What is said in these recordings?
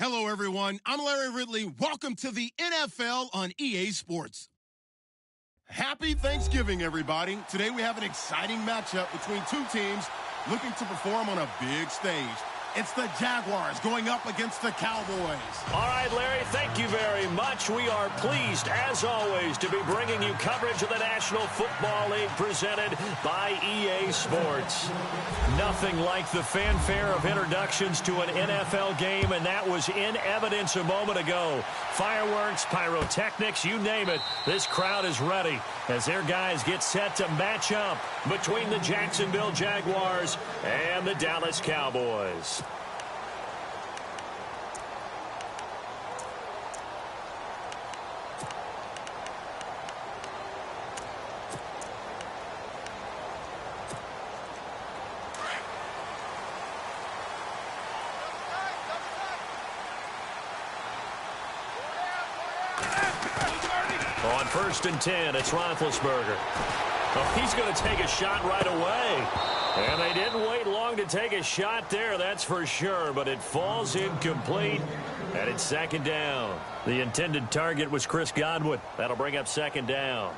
Hello, everyone. I'm Larry Ridley. Welcome to the NFL on EA Sports. Happy Thanksgiving, everybody. Today we have an exciting matchup between two teams looking to perform on a big stage. It's the Jaguars going up against the Cowboys. All right, Larry, thank you very much. We are pleased, as always, to be bringing you coverage of the National Football League presented by EA Sports. Nothing like the fanfare of introductions to an NFL game, and that was in evidence a moment ago. Fireworks, pyrotechnics, you name it. This crowd is ready as their guys get set to match up between the Jacksonville Jaguars and the Dallas Cowboys. On 1st and 10, it's Roethlisberger. Oh, he's going to take a shot right away. And they didn't wait long to take a shot there, that's for sure. But it falls incomplete, and it's 2nd down. The intended target was Chris Godwin. That'll bring up 2nd down.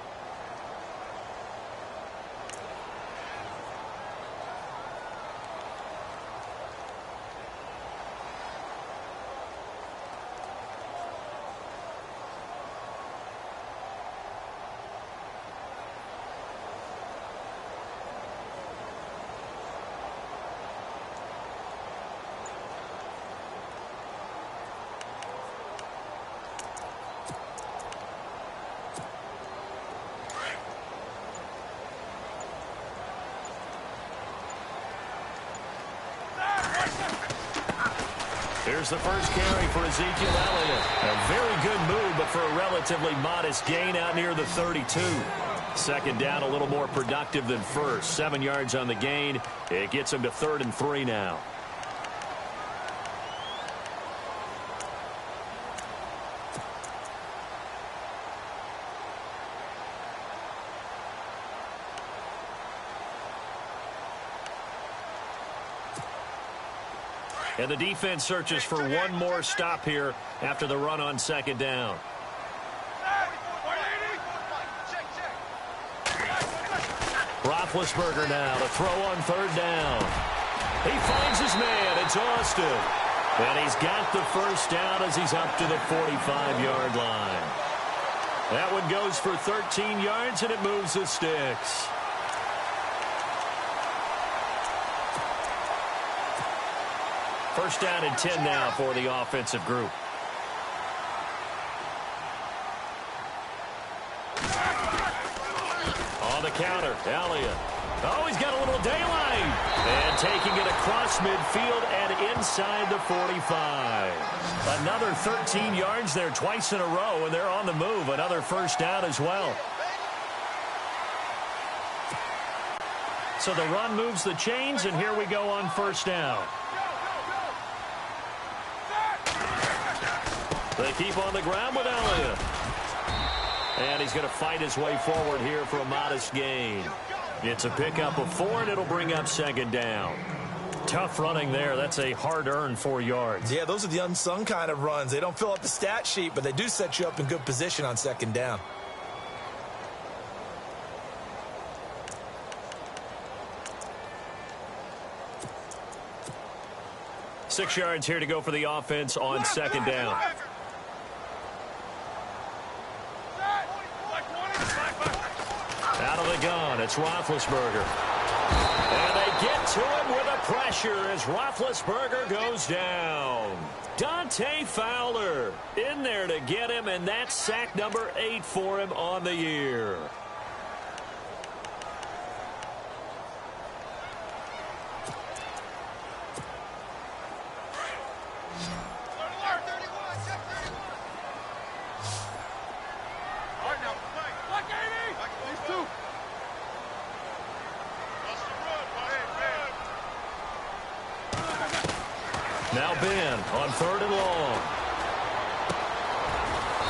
Here's the first carry for Ezekiel Elliott. A very good move, but for a relatively modest gain out near the 32. 2nd down, a little more productive than first. 7 yards on the gain. It gets him to 3rd and 3 now. And the defense searches for one more stop here after the run on 2nd down. Roethlisberger now to throw on 3rd down. He finds his man. It's Austin. And he's got the first down as he's up to the 45-yard line. That one goes for 13 yards, and it moves the sticks. First down and 10 now for the offensive group. On the counter, Elliott. Oh, he's got a little daylight. And taking it across midfield and inside the 45. Another 13 yards there twice in a row, and they're on the move. Another first down as well. So the run moves the chains, and here we go on 1st down. They keep on the ground with Elliott. And he's going to fight his way forward here for a modest gain. It's a pickup of 4, and it'll bring up 2nd down. Tough running there. That's a hard-earned 4 yards. Yeah, those are the unsung kind of runs. They don't fill up the stat sheet, but they do set you up in good position on 2nd down. Six yards here to go for the offense on 2nd down. Out of the gun, it's Roethlisberger. And they get to him with a pressure as Roethlisberger goes down. Dante Fowler in there to get him, and that's sack number 8 for him on the year. Now Ben on 3rd and long.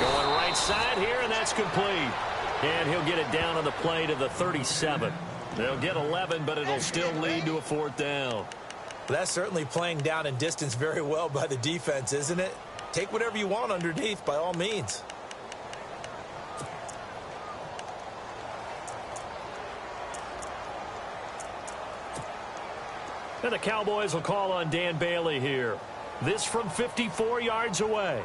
Going right side here, and that's complete. And he'll get it down on the play to the 37. They'll get 11, but it'll still lead to a 4th down. Well, that's certainly playing down and distance very well by the defense, isn't it? Take whatever you want underneath, by all means. And the Cowboys will call on Dan Bailey here. This from 54 yards away.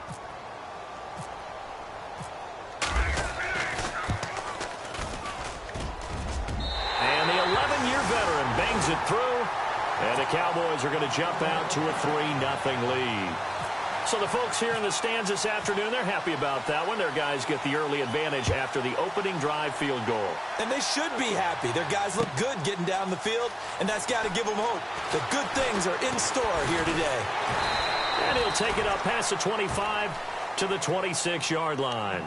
And the 11-year veteran bangs it through. And the Cowboys are going to jump out to a 3-0 lead. So the folks here in the stands this afternoon, they're happy about that one. Their guys get the early advantage after the opening drive field goal. And they should be happy. Their guys look good getting down the field, and that's got to give them hope. The good things are in store here today. And he'll take it up past the 25 to the 26-yard line.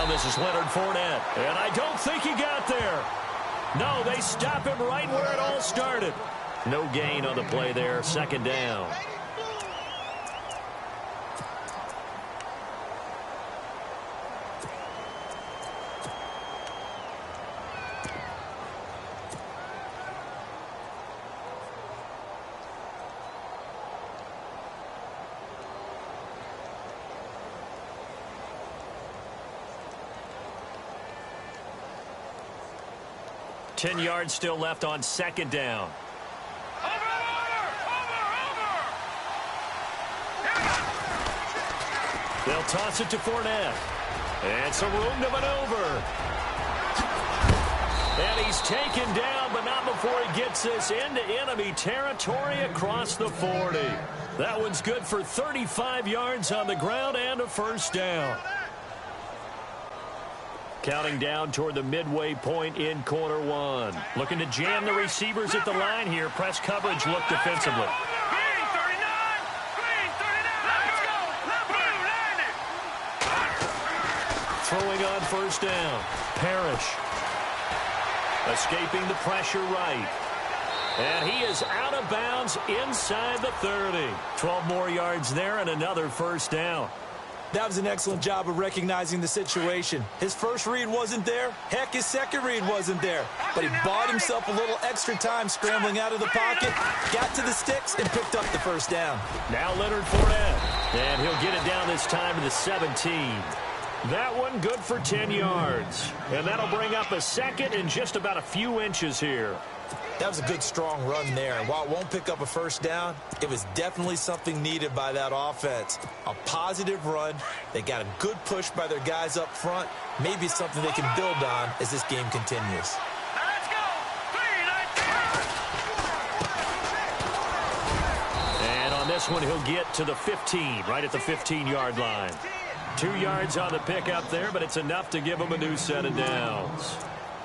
This is Leonard Fournette, and I don't think he got there. No, they stop him right where it all started. No gain on the play there, second down. Ten yards still left on second down. They'll toss it to Fournette. And some room to maneuver. And he's taken down, but not before he gets this into enemy territory across the 40. That one's good for 35 yards on the ground and a first down. Counting down toward the midway point in quarter one. Looking to jam the receivers at the line here. Press coverage look defensively. Throwing on first down. Parrish. Escaping the pressure right. And he is out of bounds inside the 30. 12 more yards there and another first down. That was an excellent job of recognizing the situation. His first read wasn't there. Heck, his second read wasn't there. But he bought himself a little extra time scrambling out of the pocket, got to the sticks, and picked up the first down. Now Leonard Fournette. And he'll get it down this time to the 17. That one good for 10 yards. And that'll bring up a second and just about a few inches here. That was a good, strong run there. And while it won't pick up a first down, it was definitely something needed by that offense. A positive run. They got a good push by their guys up front. Maybe something they can build on as this game continues. And on this one, he'll get to the 15, right at the 15-yard line. 2 yards on the pickup there, but it's enough to give him a new set of downs.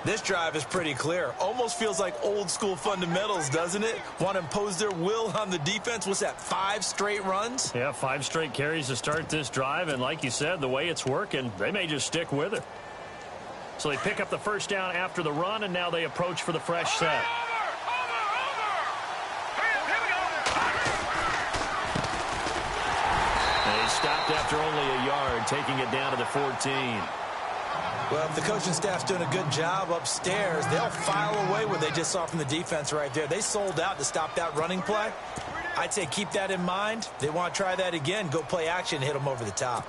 This drive is pretty clear. Almost feels like old-school fundamentals, doesn't it? Want to impose their will on the defense. What's that, 5 straight runs? Yeah, 5 straight carries to start this drive, and like you said, the way it's working, they may just stick with it. So they pick up the first down after the run, and now they approach for the fresh set. And he stopped after only a yard, taking it down to the 14. Well, if the coaching staff's doing a good job upstairs, they'll file away what they just saw from the defense right there. They sold out to stop that running play. I'd say keep that in mind. They want to try that again. Go play action, hit them over the top.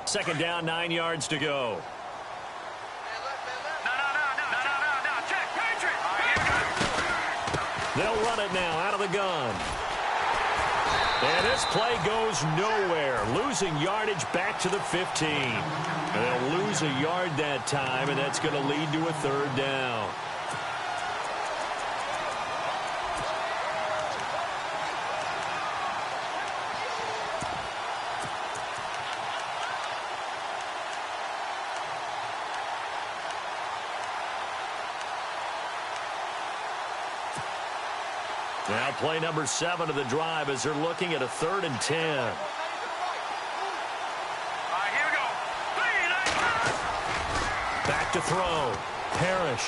Second down, 9 yards to go. They'll run it now out of the gun. And this play goes nowhere. Losing yardage back to the 15. And they'll lose a yard that time, and that's going to lead to a third down. Now play number 7 of the drive as they're looking at a 3rd and 10. Back to throw. Parrish.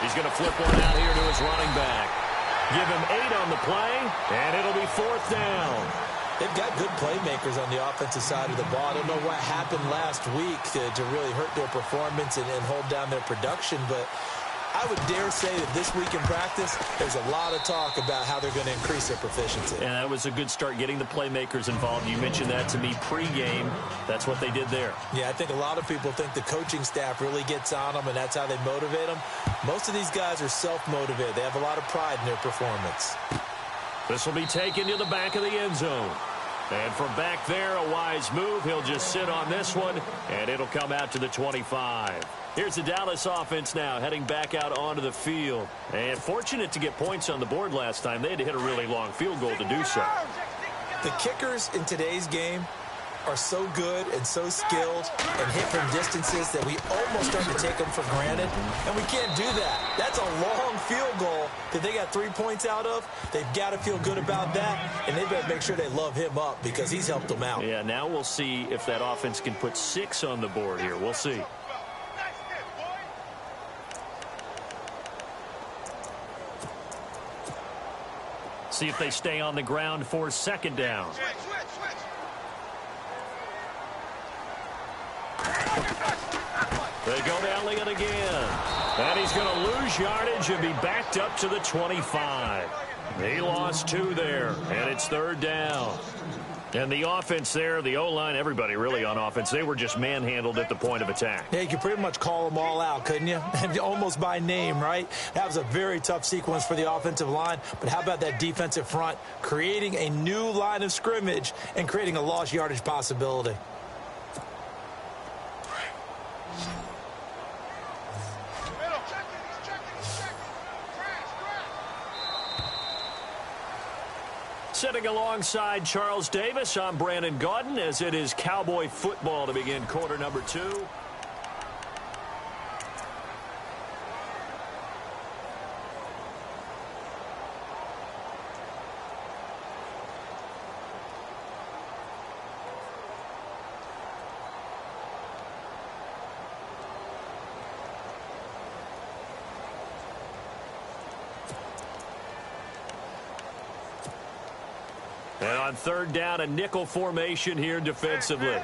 He's going to flip one out here to his running back. Give him 8 on the play, and it'll be 4th down. They've got good playmakers on the offensive side of the ball. I don't know what happened last week to really hurt their performance and hold down their production, but I would dare say that this week in practice, there's a lot of talk about how they're going to increase their proficiency. And that was a good start, getting the playmakers involved. You mentioned that to me pregame. That's what they did there. Yeah, I think a lot of people think the coaching staff really gets on them, and that's how they motivate them. Most of these guys are self-motivated. They have a lot of pride in their performance. This will be taken to the back of the end zone. And from back there, a wise move. He'll just sit on this one, and it'll come out to the 25. Here's the Dallas offense now heading back out onto the field. And fortunate to get points on the board last time. They had to hit a really long field goal to do so. The kickers in today's game are so good and so skilled and hit from distances that we almost start to take them for granted. And we can't do that. That's a long field goal that they got 3 points out of. They've got to feel good about that, and they better make sure they love him up because he's helped them out. Yeah, now we'll see if that offense can put 6 on the board here. We'll see. See if they stay on the ground for 2nd down. They go down it again. And he's going to lose yardage and be backed up to the 25. He lost 2 there, and it's 3rd down. And the offense there, the O-line, everybody really on offense, they were just manhandled at the point of attack. Yeah, you could pretty much call them all out, couldn't you? Almost by name, right? That was a very tough sequence for the offensive line. But how about that defensive front creating a new line of scrimmage and creating a lost yardage possibility? Sitting alongside Charles Davis, I'm Brandon Gaudin as it is Cowboy football to begin quarter number 2. And on 3rd down, a nickel formation here defensively.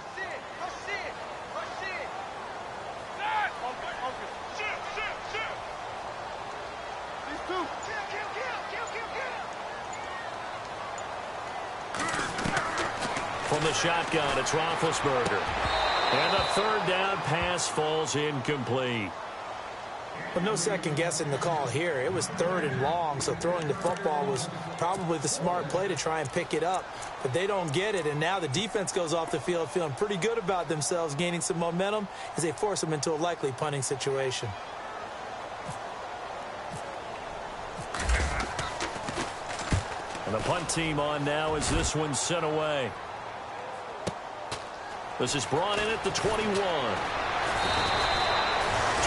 From the shotgun, it's Roethlisberger. And the 3rd down pass falls incomplete. But no second guessing the call here. It was 3rd and long, so throwing the football was probably the smart play to try and pick it up. But they don't get it, and now the defense goes off the field feeling pretty good about themselves, gaining some momentum as they force them into a likely punting situation. And the punt team on now as this one's sent away. This is brought in at the 21.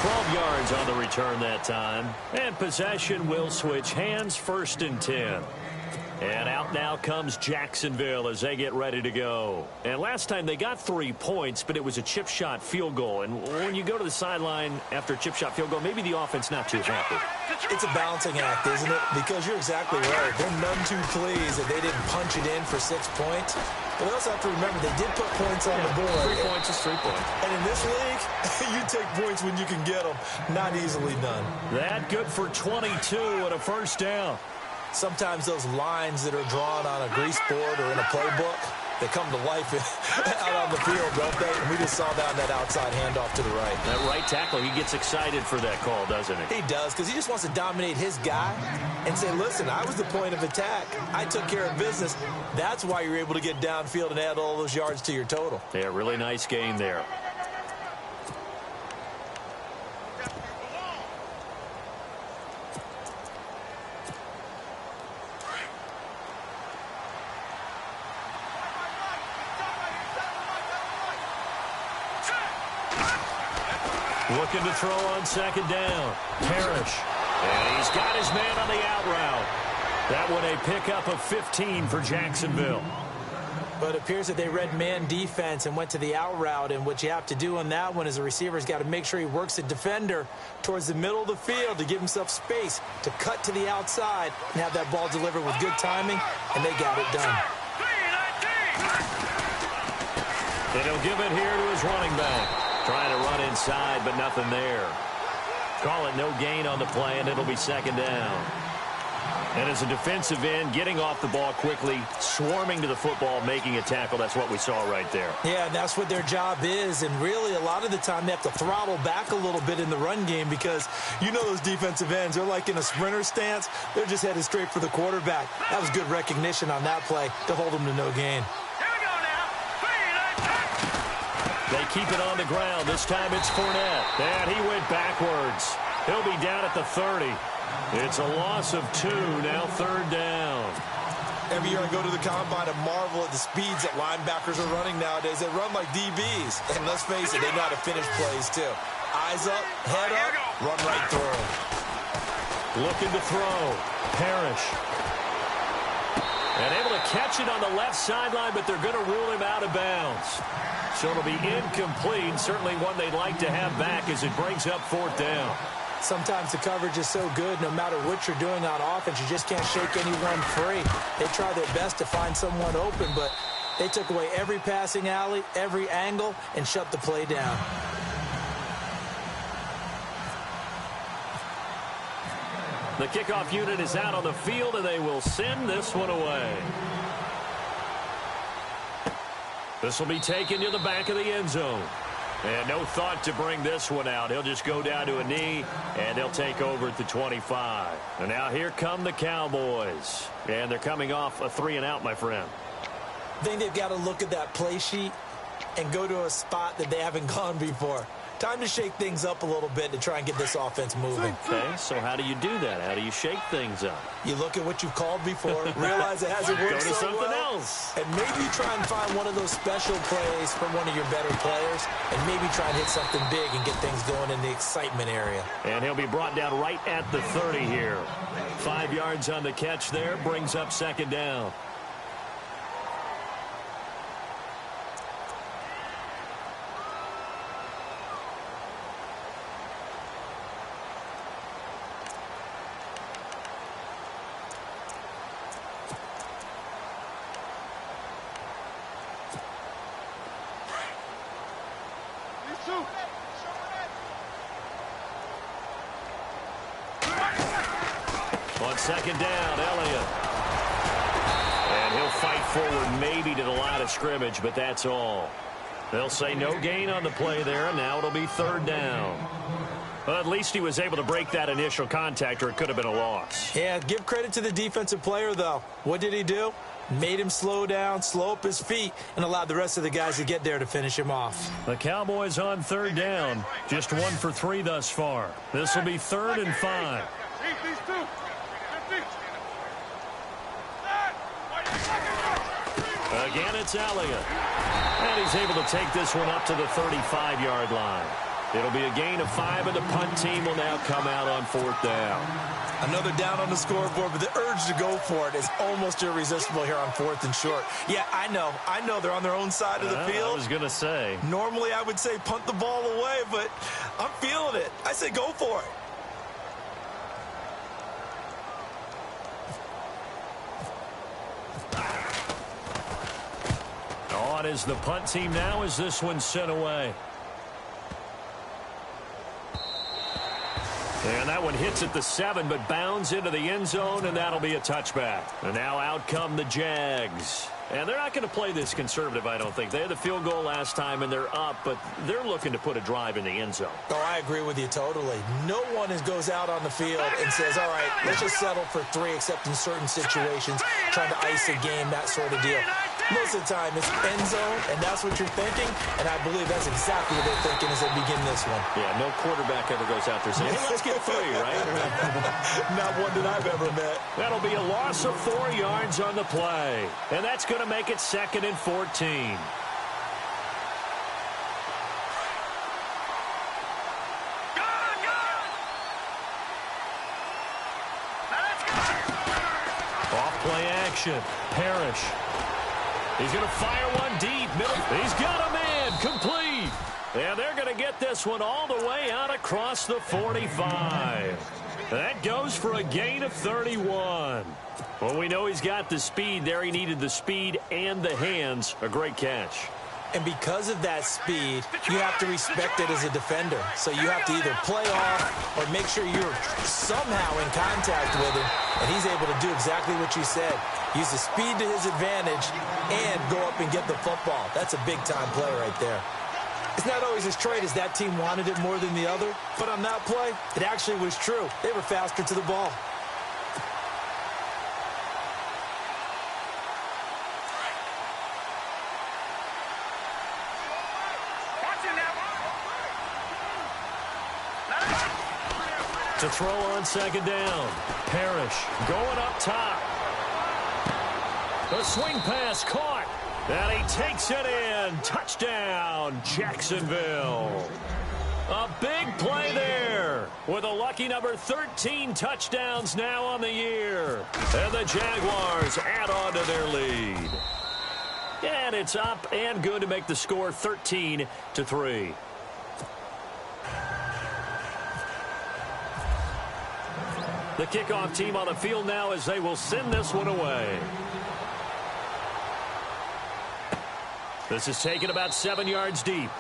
12 yards on the return that time. And possession will switch hands, 1st and 10. And out now comes Jacksonville as they get ready to go. And last time they got 3 points, but it was a chip shot field goal. And when you go to the sideline after a chip shot field goal, maybe the offense not too happy. It's a balancing act, isn't it? Because you're exactly right. They're none too pleased that they didn't punch it in for 6 points. But we also have to remember they did put points on the board. 3 points is 3 points. And in this league, you take points when you can get them. Not easily done. That good for 22 and a 1st down. Sometimes those lines that are drawn on a grease board or in a playbook, they come to life out on the field, don't they? And we just saw down that outside handoff to the right. That right tackle, he gets excited for that call, doesn't he? He does, because he just wants to dominate his guy and say, listen, I was the point of attack. I took care of business. That's why you're able to get downfield and add all those yards to your total. Yeah, really nice game there. Looking to throw on 2nd down. Parrish. And he's got his man on the out route. That one a pickup of 15 for Jacksonville. But it appears that they read man defense and went to the out route. And what you have to do on that one is the receiver's got to make sure he works the defender towards the middle of the field to give himself space to cut to the outside and have that ball delivered with good timing, and they got it done. And he'll give it here to his running back. Trying to run inside, but nothing there. Call it no gain on the play, and it'll be second down. And as a defensive end, getting off the ball quickly, swarming to the football, making a tackle, that's what we saw right there. Yeah, and that's what their job is. And really, a lot of the time, they have to throttle back a little bit in the run game because you know those defensive ends, they're like in a sprinter stance. They're just headed straight for the quarterback. That was good recognition on that play to hold them to no gain. They keep it on the ground. This time it's Fournette. And he went backwards. He'll be down at the 30. It's a loss of 2, now third down. Every year I go to the combine and marvel at the speeds that linebackers are running nowadays. They run like DBs. And let's face it, they know how to finish plays too. Eyes up, head up, run right through them. Looking to throw. Parrish. And able to catch it on the left sideline, but they're going to rule him out of bounds. So it'll be incomplete. Certainly one they'd like to have back as it brings up fourth down. Sometimes the coverage is so good, no matter what you're doing on offense, you just can't shake anyone free. They try their best to find someone open, but they took away every passing alley, every angle, and shut the play down. The kickoff unit is out on the field, and they will send this one away. This will be taken to the back of the end zone. And no thought to bring this one out. He'll just go down to a knee, and they'll take over at the 25. And now here come the Cowboys. And they're coming off a 3-and-out, my friend. I think they've got to look at that play sheet and go to a spot that they haven't gone before. Time to shake things up a little bit to try and get this offense moving. Okay, so how do you do that? How do you shake things up? You look at what you've called before, realize it hasn't worked Go to so something well, else. and maybe try and find one of those special plays from one of your better players, and maybe try and hit something big and get things going in the excitement area. And he'll be brought down right at the 30 here. 5 yards on the catch there, brings up second down. On second down, Elliott. And he'll fight forward maybe to the line of scrimmage, but that's all. They'll say no gain on the play there, and now it'll be third down. Well, at least he was able to break that initial contact, or it could have been a loss. Yeah, give credit to the defensive player, though. What did he do? Made him slow down, slow up his feet, and allowed the rest of the guys to get there to finish him off. The Cowboys on third down. Just 1 for 3 thus far. This will be 3rd and 5. Again, it's Elliott. And he's able to take this one up to the 35-yard line. It'll be a gain of 5, and the punt team will now come out on fourth down. Another down on the scoreboard, but the urge to go for it is almost irresistible here on 4th and short. Yeah, I know they're on their own side of the field. I was going to say. Normally I would say punt the ball away, but I'm feeling it. I say go for it. On is the punt team now as this one's sent away. And that one hits at the 7, but bounds into the end zone, and that'll be a touchback. And now out come the Jags. And they're not going to play this conservative, I don't think. They had the field goal last time, and they're up, but they're looking to put a drive in the end zone. Oh, I agree with you totally. No one goes out on the field and says, all right, let's just settle for 3, except in certain situations, trying to ice a game, that sort of deal. Most of the time, it's end zone, and that's what you're thinking, and I believe that's exactly what they're thinking as they begin this one. Yeah, no quarterback ever goes out there saying, hey, let's get 3, right? Not one that I've ever met. That'll be a loss of 4 yards on the play, and that's going to make it 2nd and 14. play action. Parrish. He's going to fire one deep. Middle. He's got him in. Complete. And they're going to get this one all the way out across the 45. That goes for a gain of 31. Well, we know he's got the speed there. He needed the speed and the hands. A great catch. And because of that speed, you have to respect it as a defender. So you have to either play off or make sure you're somehow in contact with him. And he's able to do exactly what you said. Use the speed to his advantage and go up and get the football. That's a big-time play right there. It's not always as straight as that team wanted it more than the other. But on that play, it actually was true. They were faster to the ball. To throw on second down. Parrish going up top. A swing pass caught. And he takes it in. Touchdown, Jacksonville. A big play there with a lucky number 13 touchdowns now on the year. And the Jaguars add on to their lead. And it's up and good to make the score 13-3. The kickoff team on the field now as they will send this one away. This is taken about 7 yards deep.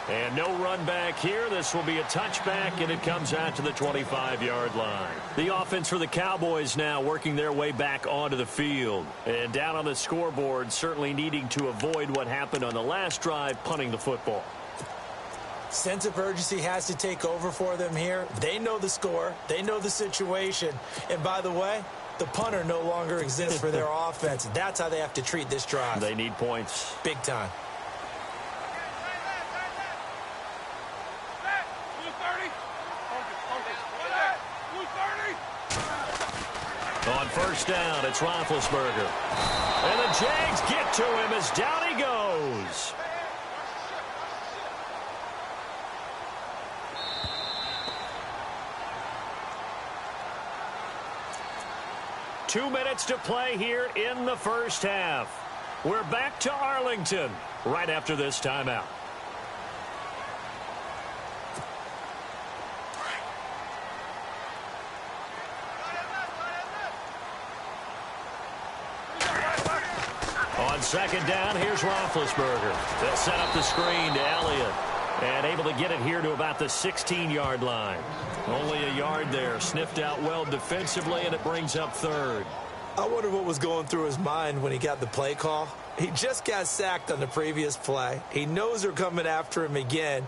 And no run back here. This will be a touchback, and it comes out to the 25-yard line. The offense for the Cowboys now working their way back onto the field. And down on the scoreboard, certainly needing to avoid what happened on the last drive, punting the football. Sense of urgency has to take over for them here. They know the score. They know the situation. And by the way, the punter no longer exists for their offense. That's how they have to treat this drive. They need points. Big time. On first down, it's Roethlisberger. And the Jags get to him as down he goes. Two minutes to play here in the first half. We're back to Arlington right after this timeout. On second down, here's Roethlisberger. They'll set up the screen to Elliott. And able to get it here to about the 16-yard line. Only a yard there. Sniffed out well defensively, and it brings up third. I wonder what was going through his mind when he got the play call. He just got sacked on the previous play. He knows they're coming after him again.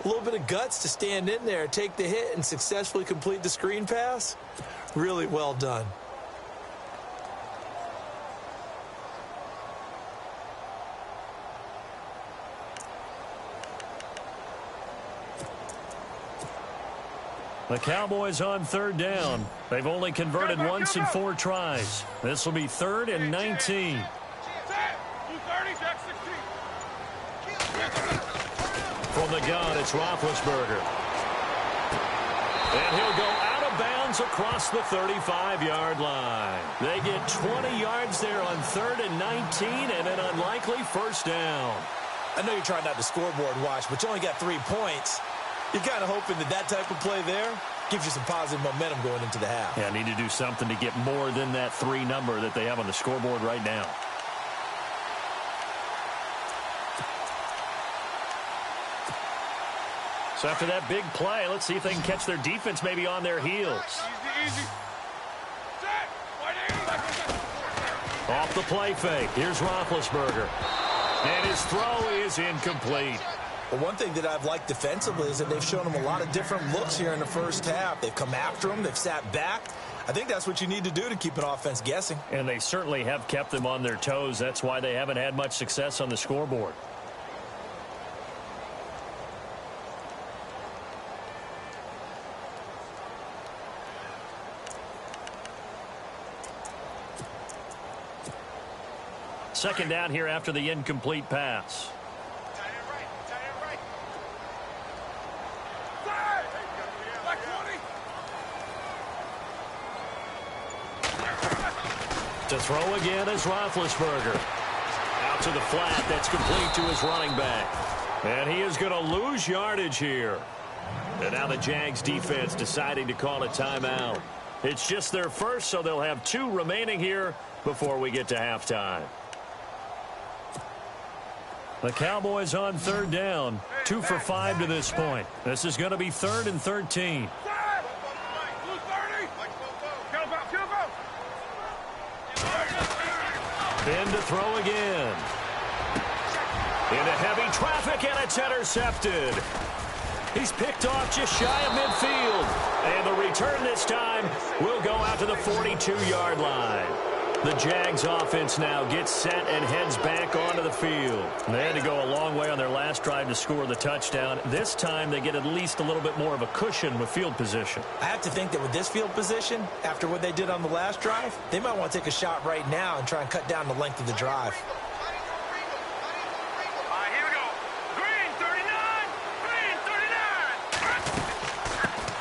A little bit of guts to stand in there, take the hit, and successfully complete the screen pass. Really well done. The Cowboys on third down. They've only converted once in 4 tries. This will be 3rd and 19. From the gun, it's Roethlisberger. And he'll go out of bounds across the 35-yard line. They get 20 yards there on 3rd and 19 and an unlikely first down. I know you're trying not to scoreboard watch, but you only got 3 points. You're kind of hoping that that type of play there gives you some positive momentum going into the half. Yeah, need to do something to get more than that 3 number that they have on the scoreboard right now. So after that big play, let's see if they can catch their defense maybe on their heels. Easy. Off the play fake. Here's Roethlisberger. And his throw is incomplete. Well, one thing that I've liked defensively is that they've shown him a lot of different looks here in the first half. They've come after him. They've sat back. I think that's what you need to do to keep an offense guessing. And they certainly have kept them on their toes. That's why they haven't had much success on the scoreboard. Second down here after the incomplete pass. To throw again is Roethlisberger. Out to the flat. That's complete to his running back. And he is going to lose yardage here. And now the Jags defense deciding to call a timeout. It's just their first, so they'll have 2 remaining here before we get to halftime. The Cowboys on 3rd down. 2 for 5 to this point. This is going to be 3rd and 13. Ben to throw again. Into heavy traffic, and it's intercepted. He's picked off just shy of midfield. And the return this time will go out to the 42-yard line. The Jags offense now gets set and heads back onto the field. They had to go a long way on their last drive to score the touchdown. This time they get at least a little bit more of a cushion with field position. I have to think that with this field position, after what they did on the last drive, they might want to take a shot right now and try and cut down the length of the drive.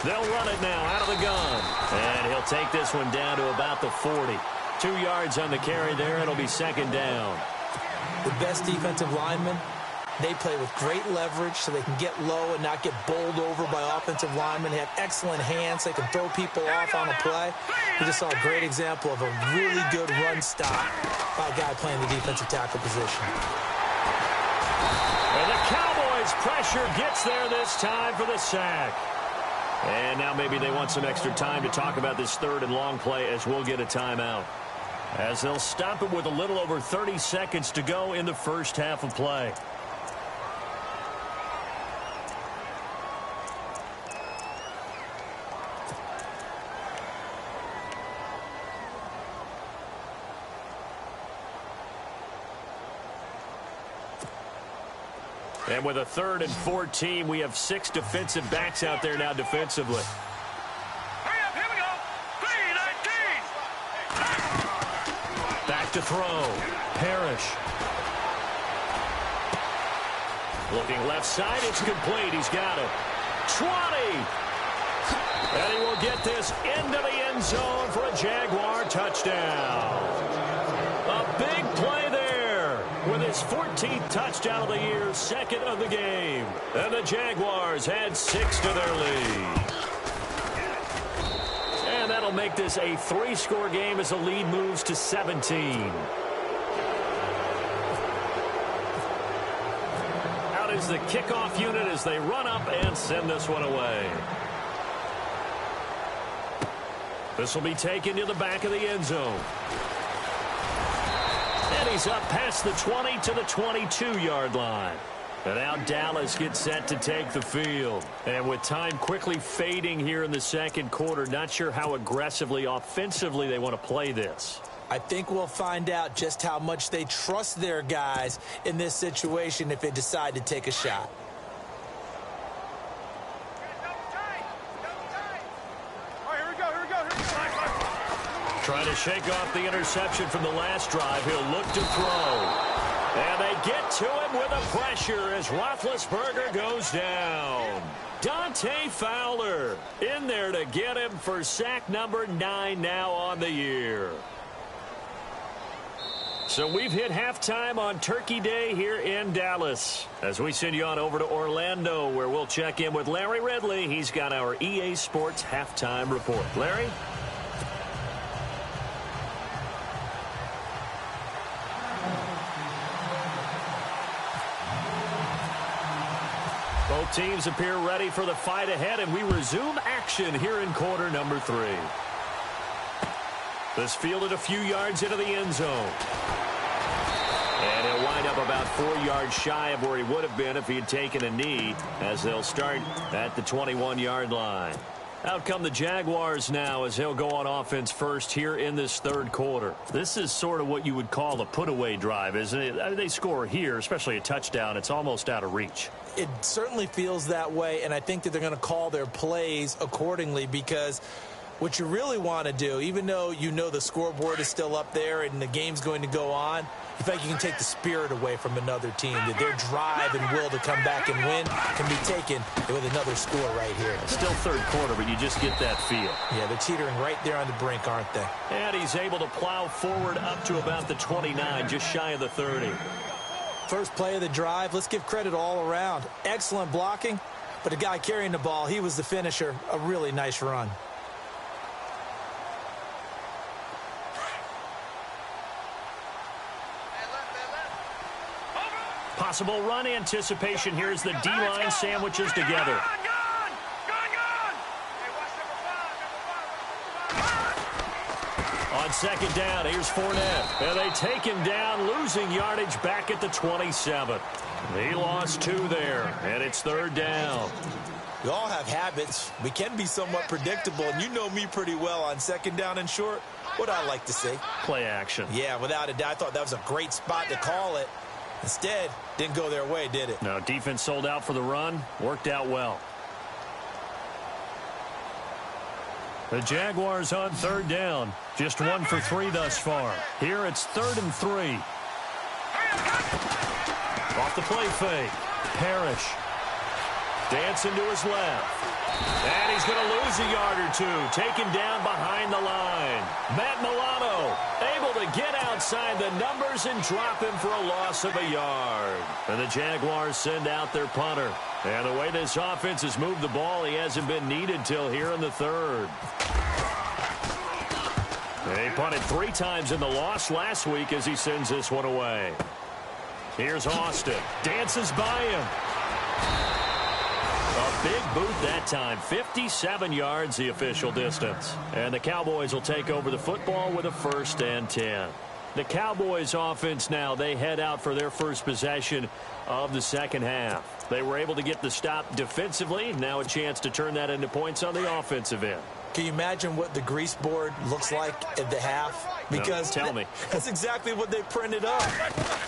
They'll run it now out of the gun. And he'll take this one down to about the 40. 2 yards on the carry there. It'll be 2nd down. The best defensive linemen, they play with great leverage so they can get low and not get bowled over by offensive linemen. They have excellent hands. They can throw people off on a play. We just saw a great example of a really good run stop by a guy playing the defensive tackle position. And the Cowboys' pressure gets there this time for the sack. And now maybe they want some extra time to talk about this 3rd and long play as we'll get a timeout. As they'll stop it with a little over 30 seconds to go in the first half of play. And with a 3rd and 14, we have 6 defensive backs out there now defensively. Hurry up, here we go. 3-19. Back to throw. Parrish. Looking left side, it's complete. He's got it. 20. And he will get this into the end zone for a Jaguar touchdown. A big play there with his 14th touchdown of the year, 2nd of the game. And the Jaguars add 6 to their lead. And that'll make this a 3-score game as the lead moves to 17. Out is the kickoff unit as they run up and send this one away. This will be taken to the back of the end zone. And he's up past the 20 to the 22-yard line. And now Dallas gets set to take the field. And with time quickly fading here in the second quarter, not sure how aggressively, offensively they want to play this. I think we'll find out just how much they trust their guys in this situation if they decide to take a shot. Trying to shake off the interception from the last drive. He'll look to throw. And they get to him with a pressure as Roethlisberger goes down. Dante Fowler in there to get him for sack number 9 now on the year. So we've hit halftime on Turkey Day here in Dallas. As we send you on over to Orlando, where we'll check in with Larry Ridley. He's got our EA Sports halftime report. Larry? Both teams appear ready for the fight ahead, and we resume action here in quarter number 3. This fielded a few yards into the end zone. And he'll wind up about 4 yards shy of where he would have been if he had taken a knee, as they'll start at the 21-yard line. Out come the Jaguars now as they'll go on offense first here in this third quarter. This is sort of what you would call a put-away drive, isn't it? I mean, they score here, especially a touchdown. It's almost out of reach. It certainly feels that way, and I think that they're going to call their plays accordingly, because what you really want to do, even though you know the scoreboard is still up there and the game's going to go on, You feel like you can take the spirit away from another team, that their drive and will to come back and win can be taken with another score right here. Still third quarter, but you just get that feel. Yeah, they're teetering right there on the brink, aren't they? And he's able to plow forward up to about the 29, just shy of the 30. First play of the drive, let's give credit all around. Excellent blocking, but the guy carrying the ball, he was the finisher. A really nice run. Possible run anticipation. Here's the D-line sandwiches together. On second down, here's Fournette. And they take him down, losing yardage back at the 27. He lost 2 there, and it's third down. We all have habits. We can be somewhat predictable, and you know me pretty well on second down and short. What I like to say? Play action. Yeah, without a doubt. I thought that was a great spot to call it. Instead, didn't go their way, did it? No, defense sold out for the run. Worked out well. The Jaguars on third down. Just 1 for 3 thus far. Here it's 3rd and 3. Off the play fake. Parrish. Dancing to his left. And he's going to lose a yard or 2. Taken down behind the line. Matt Milano able to get outside the numbers and drop him for a loss of a yard. And the Jaguars send out their punter. And the way this offense has moved the ball, he hasn't been needed till here in the 3rd. They punted 3 times in the loss last week as he sends this one away. Here's Austin. Dances by him. A big boot that time. 57 yards the official distance. And the Cowboys will take over the football with a 1st and 10. The Cowboys offense now, they head out for their first possession of the second half. They were able to get the stop defensively. Now a chance to turn that into points on the offensive end. Can you imagine what the grease board looks like at the half? Because no, tell me. That's exactly what they printed up.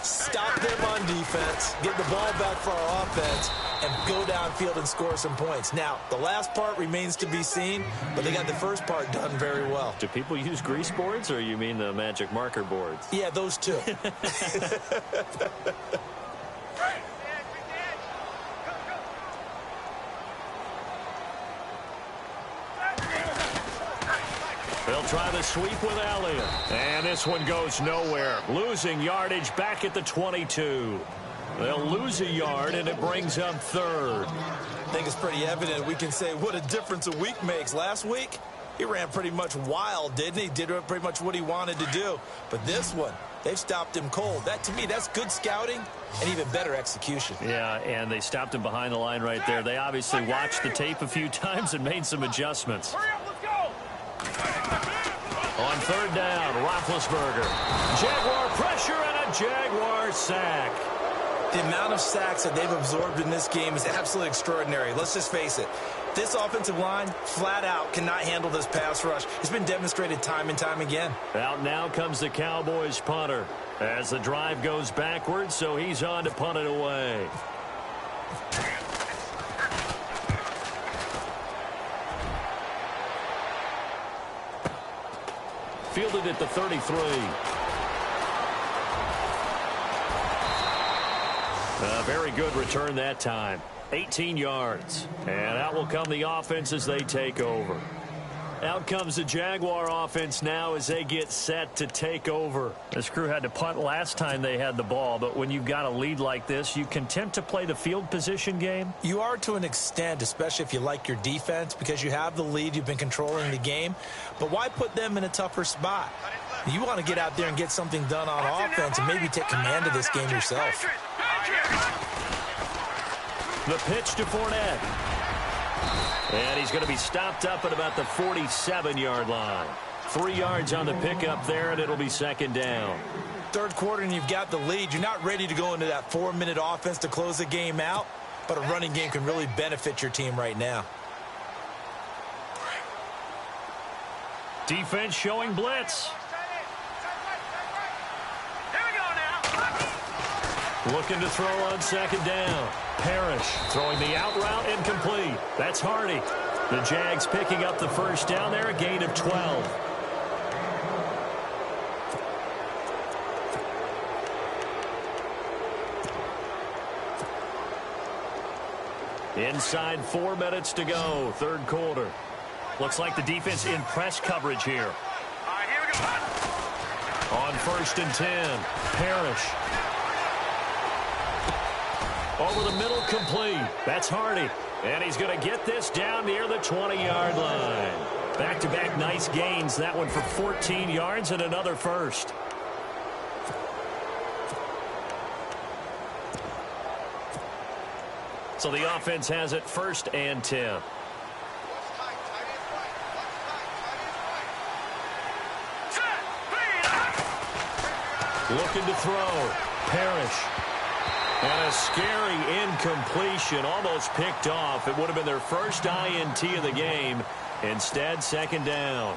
Stop them on defense, get the ball back for our offense, and go downfield and score some points. Now, the last part remains to be seen, but they got the first part done very well. Do people use grease boards, or you mean the magic marker boards? Yeah, those two. They'll try the sweep with Elliott. And this one goes nowhere. Losing yardage back at the 22. They'll lose a yard, and it brings up 3rd. I think it's pretty evident. We can say what a difference a week makes. Last week, he ran pretty much wild, didn't he? Did pretty much what he wanted to do. But this one, they've stopped him cold. That, to me, that's good scouting and even better execution. Yeah, and they stopped him behind the line right there. They obviously watched the tape a few times and made some adjustments. Hurry up, let's go! On 3rd down, Roethlisberger. Jaguar pressure and a Jaguar sack. The amount of sacks that they've absorbed in this game is absolutely extraordinary. Let's just face it. This offensive line, flat out, cannot handle this pass rush. It's been demonstrated time and time again. Out now comes the Cowboys punter as the drive goes backwards, so he's on to punt it away. Fielded at the 33. A very good return that time. 18 yards. And out will come the offense as they take over. Out comes the Jaguar offense now as they get set to take over. This crew had to punt last time they had the ball, but when you've got a lead like this, you can tempt to play the field position game. You are to an extent, especially if you like your defense, because you have the lead, you've been controlling the game. But why put them in a tougher spot? You want to get out there and get something done on offense and maybe take command of this game yourself. The pitch to Fournette. And he's going to be stopped up at about the 47-yard line. 3 yards on the pickup there, and it'll be 2nd down. 3rd quarter, and you've got the lead. You're not ready to go into that 4-minute offense to close the game out, but a running game can really benefit your team right now. Defense showing blitz. Here we go now. Looking to throw on 2nd down. Parrish throwing the out route incomplete. That's Hardy. The Jags picking up the 1st down there, a gain of 12. Inside 4 minutes to go, third quarter. Looks like the defense in press coverage here. All right, here we go. On 1st and 10, Parrish. Over the middle, complete. That's Hardy. And he's going to get this down near the 20-yard line. Back-to-back nice gains. That one for 14 yards and another first. So the offense has it 1st and 10. Looking to throw. Parrish. And a scary incompletion, almost picked off. It would have been their first INT of the game. Instead, 2nd down.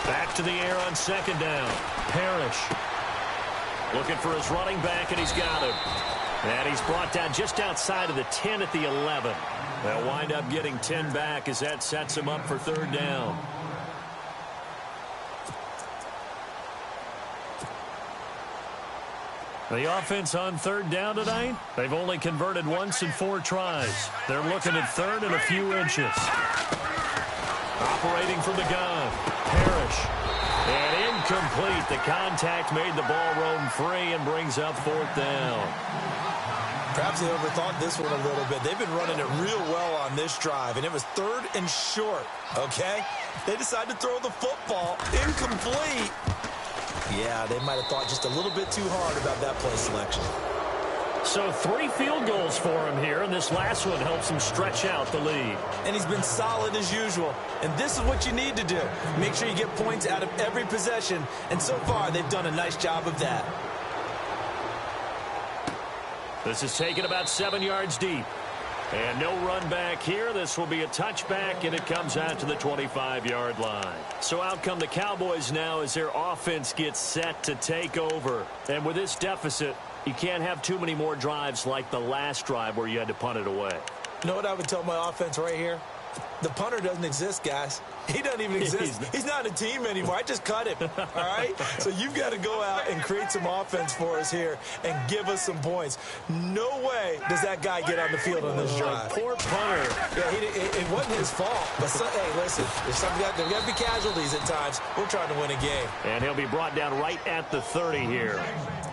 Back to the air on 2nd down. Parrish. Looking for his running back, and he's got him. And he's brought down just outside of the 10 at the 11. They'll wind up getting 10 back as that sets him up for 3rd down. The offense on 3rd down tonight, they've only converted once in 4 tries. They're looking at 3rd and a few inches. Operating from the gun, Parrish. And incomplete. The contact made the ball roam free and brings up 4th down. Perhaps they overthought this one a little bit. They've been running it real well on this drive, and it was 3rd and short, okay? They decided to throw the football. Incomplete. Yeah, they might have thought just a little bit too hard about that play selection. So 3 field goals for him here, and this last one helps him stretch out the lead. And he's been solid as usual. And this is what you need to do. Make sure you get points out of every possession. And so far, they've done a nice job of that. This is taken about 7 yards deep. And no run back here. This will be a touchback, and it comes out to the 25-yard line. So out come the Cowboys now as their offense gets set to take over. And with this deficit, you can't have too many more drives like the last drive where you had to punt it away. You know what I would tell my offense right here? The punter doesn't exist, guys. He doesn't even exist. He's not a team anymore. I just cut him, all right? So you've got to go out and create some offense for us here and give us some points. No way does that guy get on the field on this drive. Poor punter. Yeah, it wasn't his fault. But, hey, listen, there's got to be casualties at times. We're trying to win a game. And he'll be brought down right at the 30 here.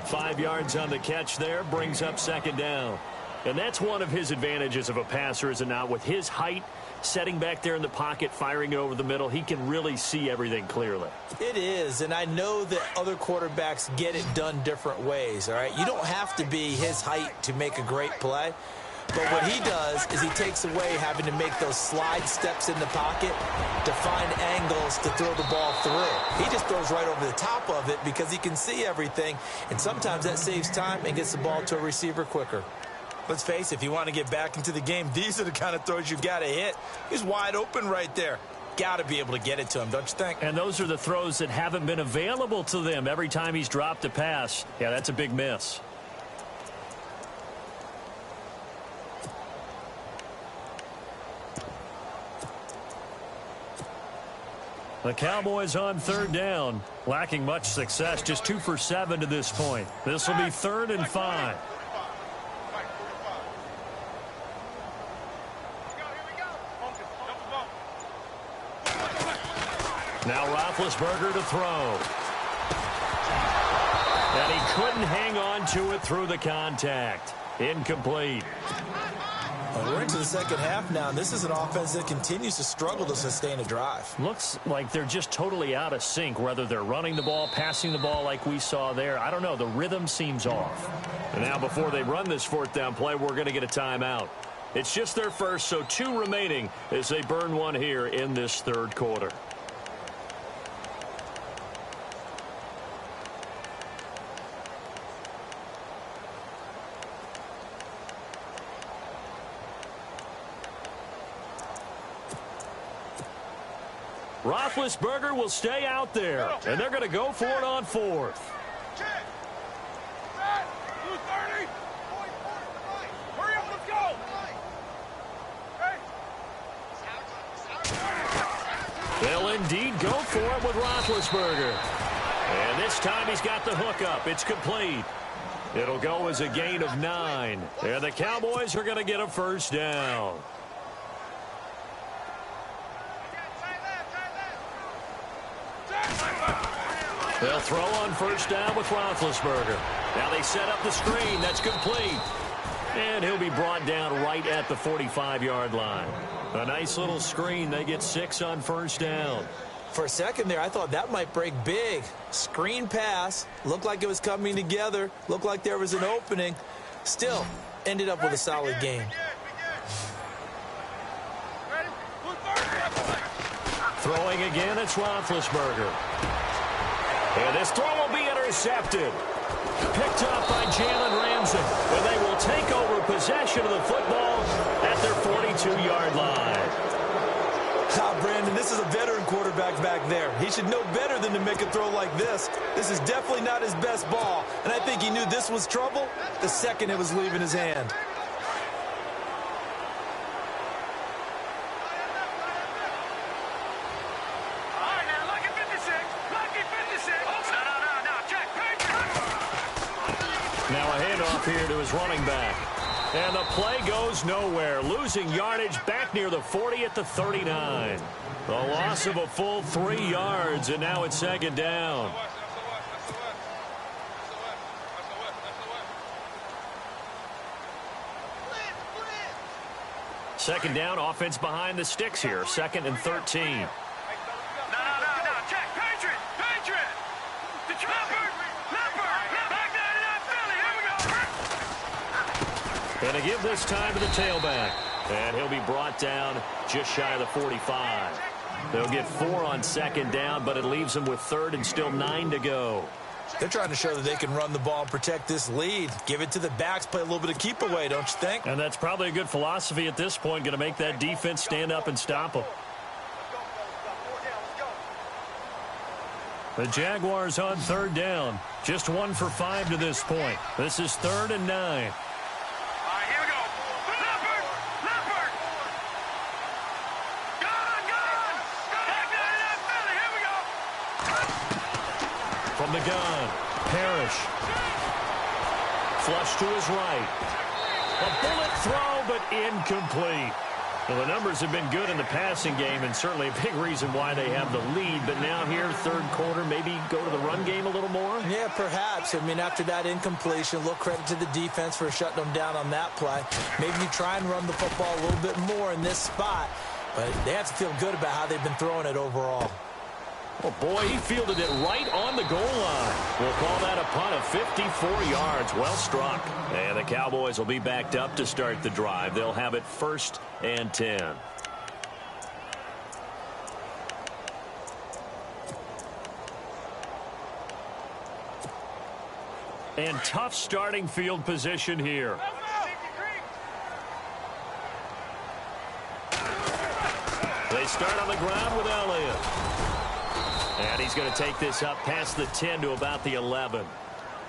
5 yards on the catch there, brings up 2nd down. And that's one of his advantages of a passer, is it not? With his height, setting back there in the pocket, firing it over the middle, he can really see everything clearly. It is, and I know that other quarterbacks get it done different ways, all right? You don't have to be his height to make a great play. But what he does is he takes away having to make those slide steps in the pocket to find angles to throw the ball through. He just throws right over the top of it because he can see everything, and sometimes that saves time and gets the ball to a receiver quicker. Let's face it, if you want to get back into the game, these are the kind of throws you got to hit. He's wide open right there. Got to be able to get it to him, don't you think? And those are the throws that haven't been available to them every time he's dropped a pass. Yeah, that's a big miss. The Cowboys on 3rd down, lacking much success, just 2 for 7 to this point. This will be 3rd and 5. Now Roethlisberger to throw. And he couldn't hang on to it through the contact. Incomplete. Well, we're into the second half now, and this is an offense that continues to struggle to sustain a drive. Looks like they're just totally out of sync, whether they're running the ball, passing the ball like we saw there. I don't know. The rhythm seems off. And now before they run this 4th down play, we're going to get a timeout. It's just their first, so 2 remaining as they burn one here in this 3rd quarter. Roethlisberger will stay out there, and they're going to go for it on 4th. indeed go for it with Roethlisberger. And this time he's got the hook up. It's complete. It'll go as a gain of 9. And the Cowboys are going to get a first down. They'll throw on first down with Roethlisberger. Now they set up the screen. That's complete. And he'll be brought down right at the 45-yard line. A nice little screen. They get 6 on first down. For a second there, I thought that might break big. Screen pass. Looked like it was coming together. Looked like there was an opening. Still, ended up with a solid game. Throwing again, it's Roethlisberger. And this throw will be intercepted. Picked up by Jalen Ramsey. And they will take over possession of the football at their 42-yard line. Brandon, this is a veteran quarterback back there. He should know better than to make a throw like this. This is definitely not his best ball. And I think he knew this was trouble the second it was leaving his hand. Now a handoff here to his running back. And the play goes nowhere. Losing yardage back near the 40 at the 39. The loss of a full 3 yards, and now it's second down. Second down, offense behind the sticks here. 2nd and 13. And to give this time to the tailback. And he'll be brought down just shy of the 45. They'll get 4 on second down, but it leaves them with 3rd and still 9 to go. They're trying to show that they can run the ball and protect this lead. Give it to the backs, play a little bit of keep away, don't you think? And that's probably a good philosophy at this point, going to make that defense stand up and stop them. The Jaguars on 3rd down. Just 1 for 5 to this point. This is 3rd and 9. From the gun, Parrish. Flush to his right. A bullet throw, but incomplete. Well, the numbers have been good in the passing game, and certainly a big reason why they have the lead. But now here, 3rd quarter, maybe go to the run game a little more? Yeah, perhaps. I mean, after that incompletion, a little credit to the defense for shutting them down on that play. Maybe you try and run the football a little bit more in this spot. But they have to feel good about how they've been throwing it overall. Oh, boy, he fielded it right on the goal line. We'll call that a punt of 54 yards. Well struck. And the Cowboys will be backed up to start the drive. They'll have it 1st and 10. And tough starting field position here. They start on the ground with Elliott. And he's going to take this up past the 10 to about the 11.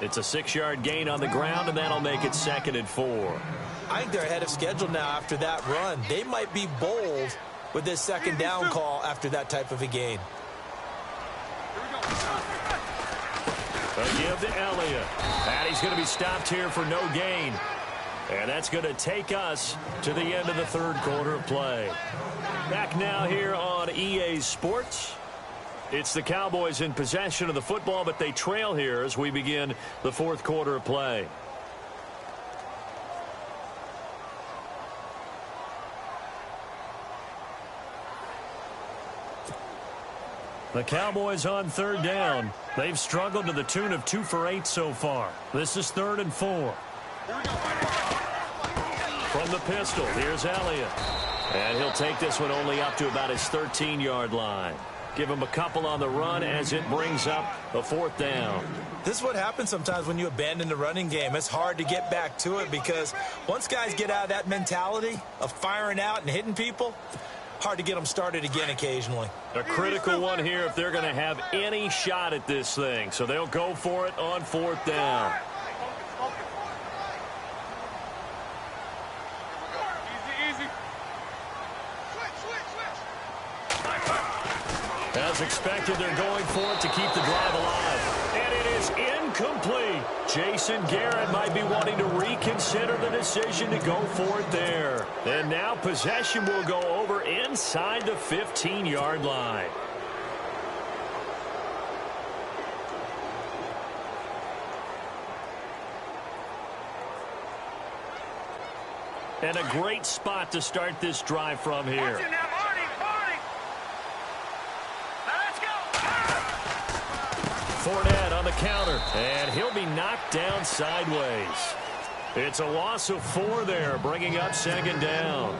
It's a 6-yard gain on the ground, and that'll make it 2nd and 4. I think they're ahead of schedule now after that run. They might be bold with this 2nd down call after that type of a gain. A give to Elliott. And he's going to be stopped here for no gain. And that's going to take us to the end of the 3rd quarter of play. Back now here on EA Sports. It's the Cowboys in possession of the football, but they trail here as we begin the 4th quarter of play. The Cowboys on 3rd down. They've struggled to the tune of 2 for 8 so far. This is 3rd and 4. From the pistol, here's Elliott. And he'll take this one only up to about his 13-yard line. Give him a couple on the run as it brings up a 4th down. This is what happens sometimes when you abandon the running game. It's hard to get back to it because once guys get out of that mentality of firing out and hitting people, hard to get them started again occasionally. A critical one here if they're going to have any shot at this thing. So they'll go for it on 4th down. As As expected, they're going for it to keep the drive alive. And it is incomplete. Jason Garrett might be wanting to reconsider the decision to go for it there. And now possession will go over inside the 15-yard line. And a great spot to start this drive from here. Fournette on the counter, and he'll be knocked down sideways. It's a loss of 4 there, bringing up second down.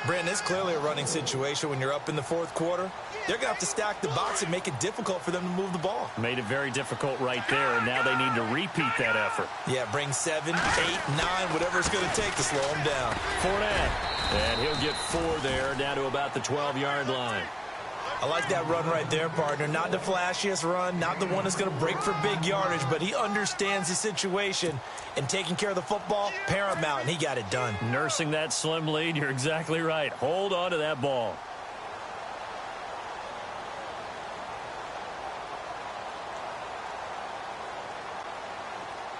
Brandon, it's clearly a running situation when you're up in the fourth quarter. They're going to have to stack the box and make it difficult for them to move the ball. Made it very difficult right there, and now they need to repeat that effort. Yeah, bring 7, 8, 9, whatever it's going to take to slow them down. Fournette, and he'll get 4 there, down to about the 12-yard line. I like that run right there, partner. Not the flashiest run, not the one that's going to break for big yardage, but he understands the situation, and taking care of the football, paramount, and he got it done. Nursing that slim lead, you're exactly right. Hold on to that ball.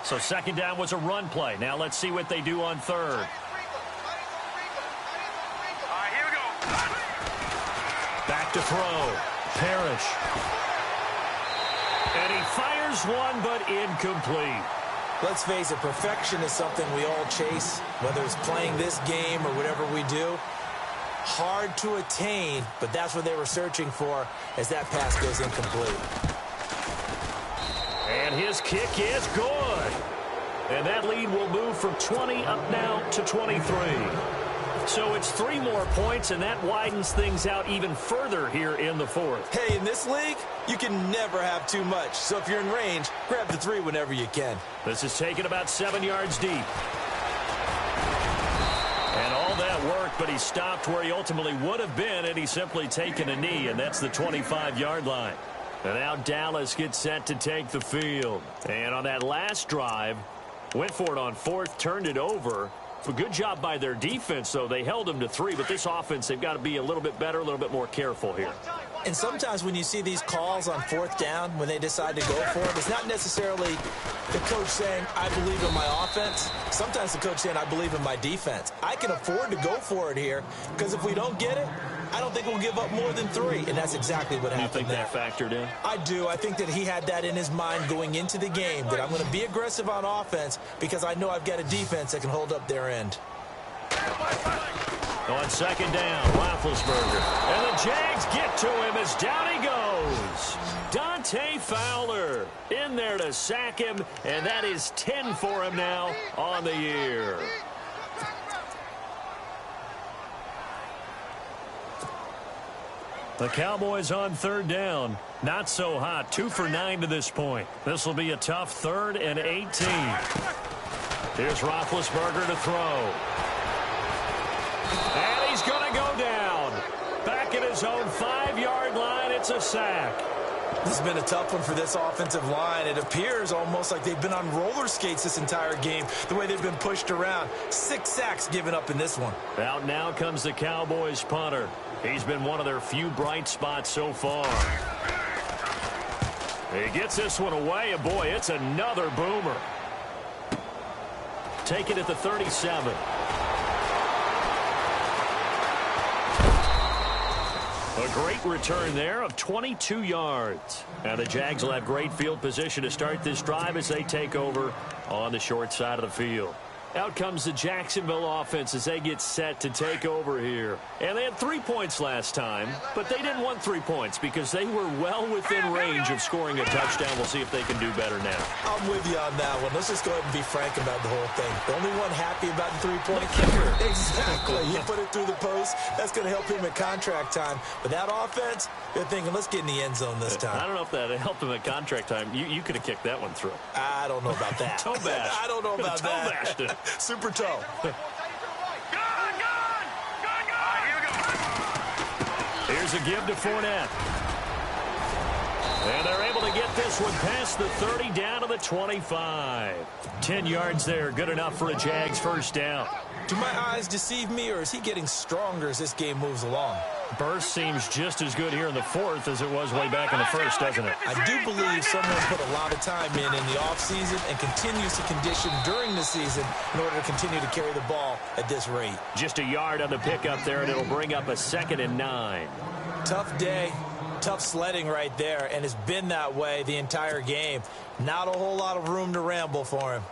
So second down was a run play. Now let's see what they do on third. Back to throw. Parrish. And he fires one, but incomplete. Let's face it, perfection is something we all chase, whether it's playing this game or whatever we do. Hard to attain, but that's what they were searching for as that pass goes incomplete. And his kick is good. And that lead will move from 20 up now to 23. So it's 3 more points, and that widens things out even further here in the fourth. Hey, in this league, you can never have too much. So if you're in range, grab the 3 whenever you can. This is taken about 7 yards deep. And all that work, but he stopped where he ultimately would have been, and he's simply taken a knee, and that's the 25-yard line. And now Dallas gets set to take the field. And on that last drive, went for it on 4th, turned it over. A good job by their defense, though. They held them to 3, but this offense, they've got to be a little bit better, a little bit more careful here. And sometimes when you see these calls on 4th down, when they decide to go for it, it's not necessarily the coach saying, I believe in my offense. Sometimes the coach saying, I believe in my defense. I can afford to go for it here, because if we don't get it, I don't think we'll give up more than 3, and that's exactly what happened. You think that factored in? I do. I think that he had that in his mind going into the game, that I'm going to be aggressive on offense because I know I've got a defense that can hold up their end. On second down, Roethlisberger. And the Jags get to him as down he goes. Dante Fowler in there to sack him, and that is 10 for him now on the year. The Cowboys on third down. Not so hot. 2 for 9 to this point. This will be a tough 3rd and 18. Here's Roethlisberger to throw. And he's going to go down. Back at his own 5-yard line. It's a sack. This has been a tough one for this offensive line. It appears almost like they've been on roller skates this entire game, the way they've been pushed around. 6 sacks given up in this one. Out now comes the Cowboys punter. He's been one of their few bright spots so far. He gets this one away, and boy, it's another boomer. Take it at the 37. A great return there of 22 yards. Now the Jags will have great field position to start this drive as they take over on the short side of the field. Out comes the Jacksonville offense as they get set to take over here. And they had 3 points last time, but they didn't want 3 points because they were well within range of scoring a touchdown. We'll see if they can do better now. I'm with you on that one. Let's just go ahead and be frank about the whole thing. The only one happy about the 3-point kicker. Exactly. You put it through the post. That's going to help him at contract time. But that offense, they're thinking, let's get in the end zone this time. I don't know if that helped him at contract time. You could have kicked that one through. I don't know about that. Toe bash. I don't know about that. Toe bashed it. Super toe. Here's a give to Fournette. And they're able to get this one past the 30 down to the 25. 10 yards there. Good enough for a Jags first down. Do my eyes deceive me, or is he getting stronger as this game moves along? Burst seems just as good here in the fourth as it was way back in the first, doesn't it? I do believe someone put a lot of time in the offseason and continues to condition during the season in order to continue to carry the ball at this rate. Just a yard on the pickup there, and it'll bring up a 2nd and 9. Tough day, tough sledding right there, and it's been that way the entire game. Not a whole lot of room to ramble for him.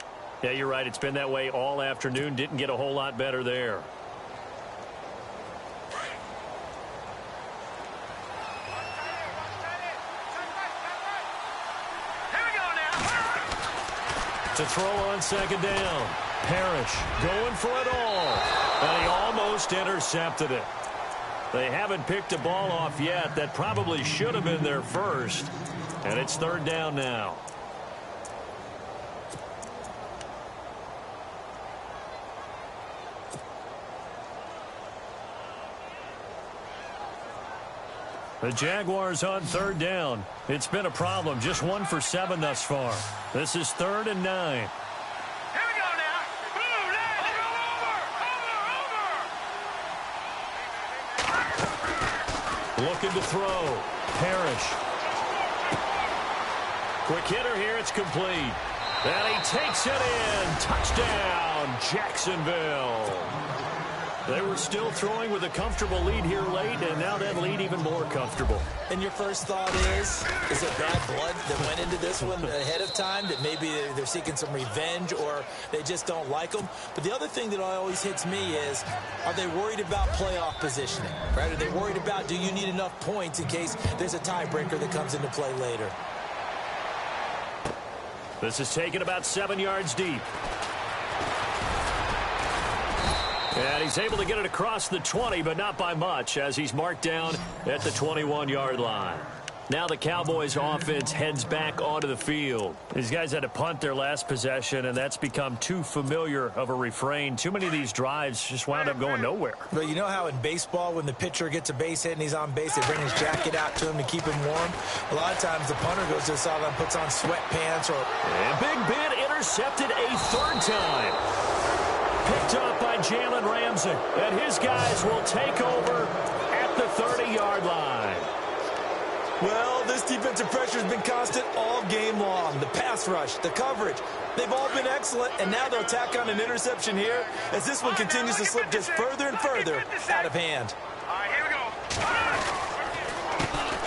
Yeah, you're right. It's been that way all afternoon. Didn't get a whole lot better there. To throw on 2nd down. Parrish going for it all. And he almost intercepted it. They haven't picked a ball off yet. That probably should have been their first. And it's 3rd down now. The Jaguars on 3rd down. It's been a problem. Just 1 for 7 thus far. This is 3rd and 9. Here we go now. Over. Looking to throw. Parrish. Quick hitter here. It's complete. And he takes it in. Touchdown, Jacksonville. They were still throwing with a comfortable lead here late, and now that lead even more comfortable. And your first thought is it bad blood that went into this one ahead of time, that maybe they're seeking some revenge or they just don't like them? But the other thing that always hits me is, are they worried about playoff positioning? Right? Are they worried about, do you need enough points in case there's a tiebreaker that comes into play later? This is taken about 7 yards deep. And he's able to get it across the 20, but not by much, as he's marked down at the 21-yard line. Now the Cowboys offense heads back onto the field. These guys had to punt their last possession, and that's become too familiar of a refrain. Too many of these drives just wound up going nowhere. But you know how in baseball, when the pitcher gets a base hit and he's on base, they bring his jacket out to him to keep him warm? A lot of times the punter goes to the sideline, puts on sweatpants or... And Big Ben intercepted a 3rd time. Picked up by Jalen Ramsey. And his guys will take over at the 30-yard line. Well, this defensive pressure has been constant all game long. The pass rush, the coverage, they've all been excellent, and now they'll tack on an interception here as this one continues to slip just further and further out of hand. All right, here we go.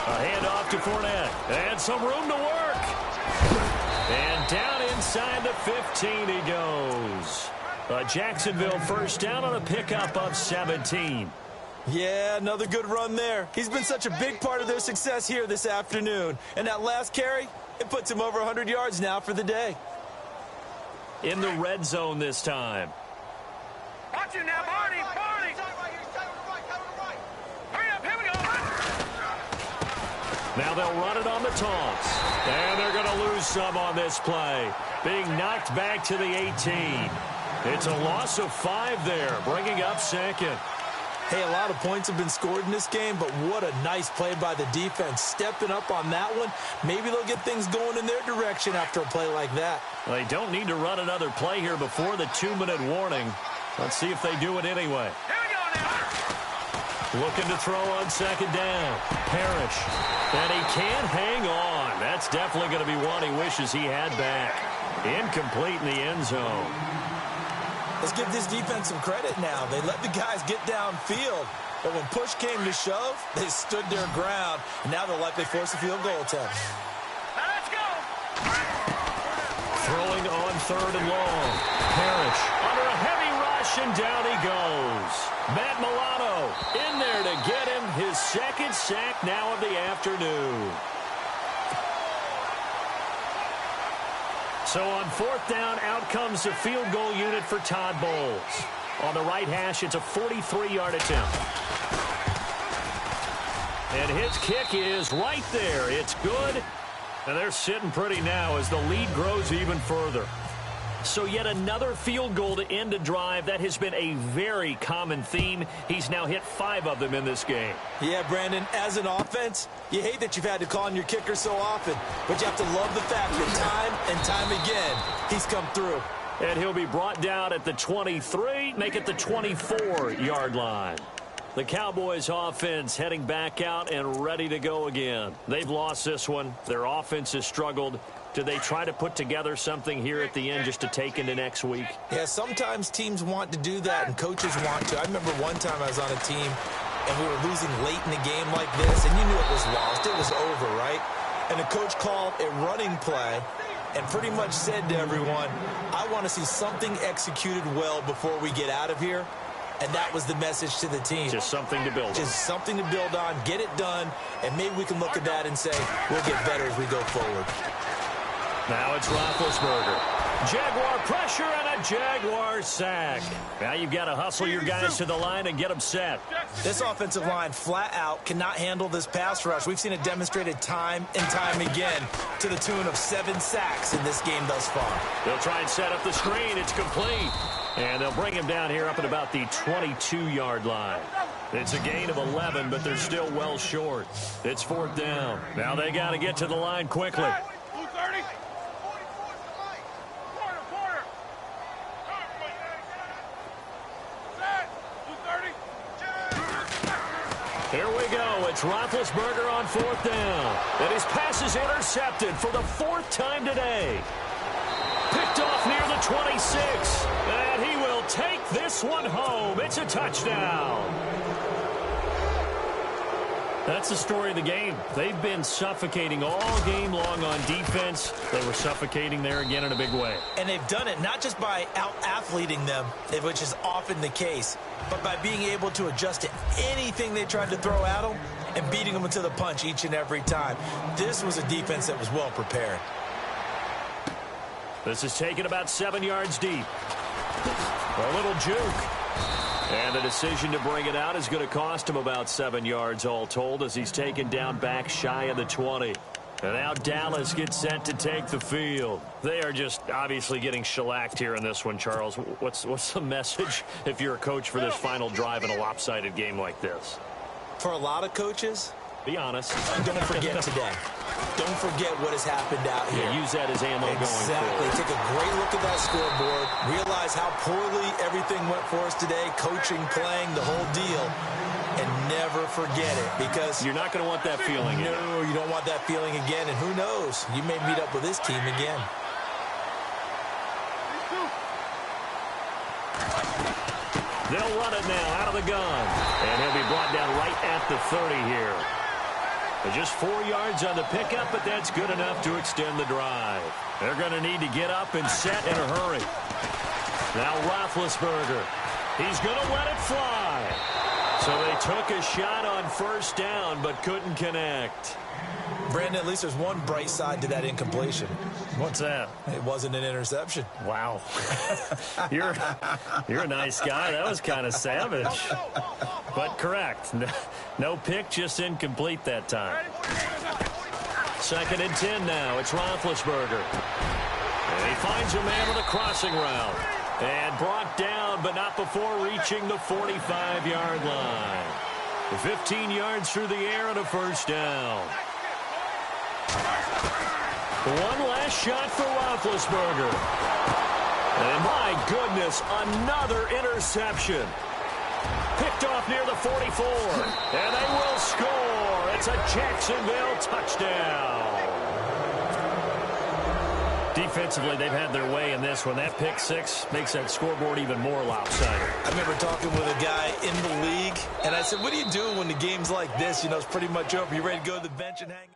A handoff to Fournette. And some room to work. And down inside the 15 he goes. A Jacksonville first down on a pickup of 17. Yeah, another good run there. He's been such a big part of their success here this afternoon. And that last carry, it puts him over 100 yards now for the day. In the red zone this time. Watch it now, Barney. Barney. Hurry up, here we go. Now they'll run it on the toss. And they're going to lose some on this play. Being knocked back to the 18. It's a loss of 5 there, bringing up 2nd. Hey, a lot of points have been scored in this game, but what a nice play by the defense. Stepping up on that one, maybe they'll get things going in their direction after a play like that. They don't need to run another play here before the 2-minute warning. Let's see if they do it anyway. Here we go now. Looking to throw on 2nd down. Parrish. And he can't hang on. That's definitely going to be one he wishes he had back. Incomplete in the end zone. Let's give this defense some credit now. They let the guys get downfield. But when push came to shove, they stood their ground. And now they'll likely force a field goal attempt. Now let's go. Throwing on 3rd and long. Parrish under a heavy rush, and down he goes. Matt Milano in there to get him his 2nd sack now of the afternoon. So on 4th down, out comes the field goal unit for Todd Bowles. On the right hash, it's a 43-yard attempt. And his kick is right there. It's good. And they're sitting pretty now as the lead grows even further. So yet another field goal to end a drive. That has been a very common theme. He's now hit 5 of them in this game. Yeah, Brandon, as an offense, you hate that you've had to call on your kicker so often, but you have to love the fact that time and time again, he's come through. And he'll be brought down at the 23, make it the 24-yard line. The Cowboys offense heading back out and ready to go again. They've lost this one. Their offense has struggled. Do they try to put together something here at the end just to take into next week? Yeah, sometimes teams want to do that and coaches want to. I remember one time I was on a team and we were losing late in the game like this, and you knew it was lost. It was over, right? And the coach called a running play and pretty much said to everyone, I want to see something executed well before we get out of here. And that was the message to the team. Just something to build on. Just something to build on, get it done, and maybe we can look at that and say, we'll get better as we go forward. Now it's Roethlisberger. Jaguar pressure and a Jaguar sack. Now you've got to hustle your guys to the line and get them set. This offensive line flat out cannot handle this pass rush. We've seen it demonstrated time and time again to the tune of 7 sacks in this game thus far. They'll try and set up the screen. It's complete. And they'll bring him down here up at about the 22-yard line. It's a gain of 11, but they're still well short. It's 4th down. Now they got to get to the line quickly. Here we go. It's Roethlisberger on 4th down. And his pass is intercepted for the 4th time today. Picked off near the 26. And he will take this one home. It's a touchdown. That's the story of the game. They've been suffocating all game long on defense. They were suffocating there again in a big way. And they've done it not just by out-athleting them, which is often the case, but by being able to adjust to anything they tried to throw at them and beating them to the punch each and every time. This was a defense that was well prepared. This is taken about 7 yards deep. A little juke. And the decision to bring it out is going to cost him about 7 yards all told as he's taken down back shy of the 20. And now Dallas gets set to take the field. They are just obviously getting shellacked here in this one, Charles. What's the message if you're a coach for this final drive in a lopsided game like this? For a lot of coaches, be honest. Don't forget today. Don't forget what has happened out here. Yeah, use that as ammo going forward. Exactly. Take a great look at that scoreboard. Realize how poorly everything went for us today. Coaching, playing, the whole deal. And never forget it, because you're not going to want that feeling again. No, you don't want that feeling again. And who knows? You may meet up with this team again. They'll run it now out of the gun. And he'll be brought down right at the 30 here. Just 4 yards on the pickup, but that's good enough to extend the drive. They're going to need to get up and set in a hurry. Now Roethlisberger. He's going to let it fly. So they took a shot on 1st down, but couldn't connect. Brandon, at least there's one bright side to that incompletion. What's that? It wasn't an interception. Wow. You're a nice guy. That was kind of savage. But correct. No pick, just incomplete that time. 2nd and 10 now. It's Roethlisberger. And he finds a man with a crossing route. And brought down, but not before reaching the 45-yard line. 15 yards through the air and a 1st down. One last shot for Roethlisberger. And my goodness, another interception. Picked off near the 44. And they will score. It's a Jacksonville touchdown. Defensively, they've had their way in this one. That pick 6 makes that scoreboard even more lopsided. I remember talking with a guy in the league, and I said, what do you do when the game's like this? You know, it's pretty much over. You ready to go to the bench and hang?